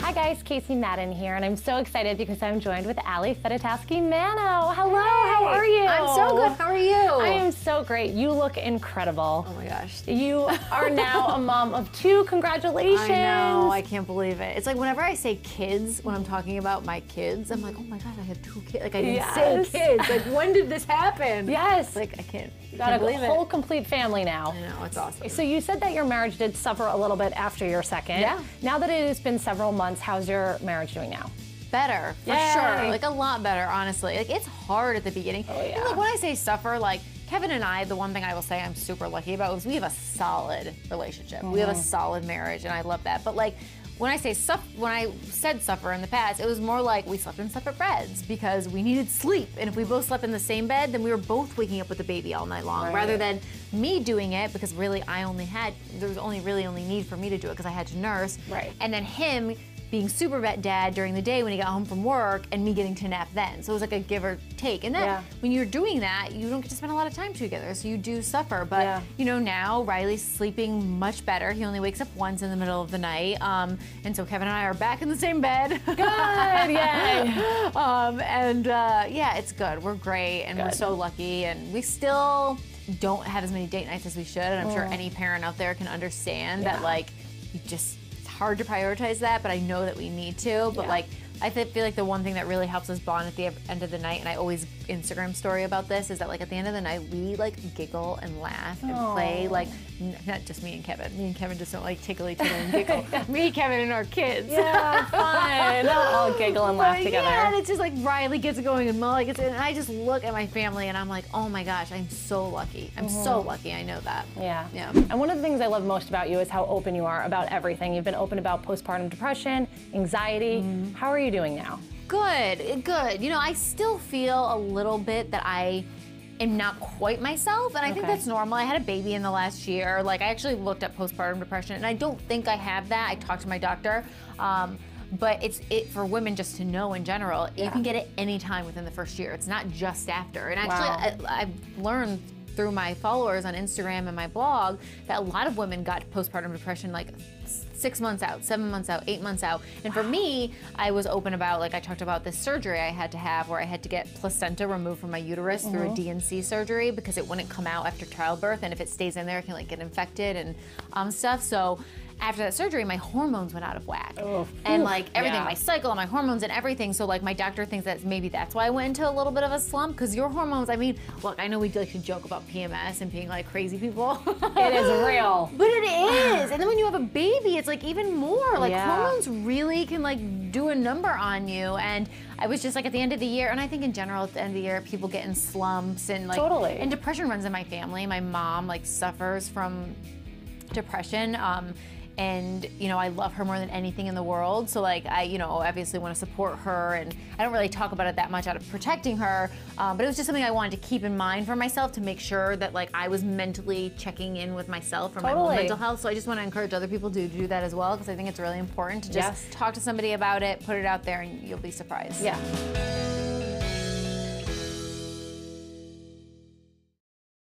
Hi guys, Casey Madden here, and I'm so excited because I'm joined with Fedotowsky Mano. Hello, how are you? I'm so good, how are you? I am so great. You look incredible. Oh my gosh. You are now a mom of 2. Congratulations. I know, I can't believe it. It's like whenever I say kids, when I'm talking about my kids, I'm like, oh my God, I have 2 kids. Like I didn't say kids. Like when did this happen? Yes. Like I can't Got believe a whole complete family now. I know, it's awesome. So you said that your marriage did suffer a little bit after your second. Yeah. Now that it has been several months, how's your marriage doing now? Better, for Yay. sure. Like a lot better, honestly. Like it's hard at the beginning. Oh yeah. And like when I say suffer, like Kevin and I, the one thing I will say I'm super lucky about is we have a solid relationship. We have a solid marriage, and I love that. But like when I said suffer in the past, it was more like we slept in separate beds because we needed sleep. And if we both slept in the same bed, then we were both waking up with the baby all night long, rather than me doing it because really there was only need for me to do it because I had to nurse. Right. And then him being super vet dad during the day when he got home from work and me getting to nap then. So it was like a give or take. And then when you're doing that, you don't get to spend a lot of time together, so you do suffer. But you know, now Riley's sleeping much better. He only wakes up once in the middle of the night. And so Kevin and I are back in the same bed. Good, yay. Yeah, it's good. We're great and we're so lucky, and we still don't have as many date nights as we should. And I'm sure any parent out there can understand that, like, it's hard to prioritize that, but I know that we need to. But like, I feel like the one thing that really helps us bond at the end of the night, and I always Instagram story about this, is that like at the end of the night we like giggle and laugh and play. Like not just me and Kevin. Me and Kevin just don't like tickle each other and giggle. Me, Kevin, and our kids. Yeah, fun. They'll all giggle and laugh together. Yeah, and it's just like Riley gets it going and Molly gets it, and I just look at my family and I'm like, oh my gosh, I'm so lucky. I'm so lucky. I know that. Yeah. Yeah. And one of the things I love most about you is how open you are about everything. You've been open about postpartum depression, anxiety. How are you doing now? Good, good. You know, I still feel a little bit that I am not quite myself, and I think that's normal. I had a baby in the last year. Like, I actually looked at postpartum depression, and I don't think I have that. I talked to my doctor. But it's for women just to know in general, you can get it any time within the first year. It's not just after. And actually, I've learned through my followers on Instagram and my blog that a lot of women got postpartum depression like 6 months out, 7 months out, 8 months out. And for me, I was open about, like I talked about this surgery I had to have where I had to get placenta removed from my uterus through a DNC surgery because it wouldn't come out after childbirth, and if it stays in there, it can like get infected and stuff. So after that surgery, my hormones went out of whack. And like everything, my cycle and my hormones and everything. So like my doctor thinks that maybe that's why I went into a little bit of a slump, because your hormones, I mean, look, I know we like to joke about PMS and being like crazy people. It is real. But it is. And then when you have a baby, it's like even more. Like hormones really can like do a number on you. And I was just like at the end of the year, and I think in general at the end of the year, people get in slumps and like, and depression runs in my family. My mom like suffers from depression. And you know, I love her more than anything in the world. So like, I, you know, obviously want to support her, and I don't really talk about it that much out of protecting her. But it was just something I wanted to keep in mind for myself to make sure that like I was mentally checking in with myself for my own mental health. So I just want to encourage other people to do that as well, because I think it's really important to just talk to somebody about it, put it out there, and you'll be surprised. Yeah.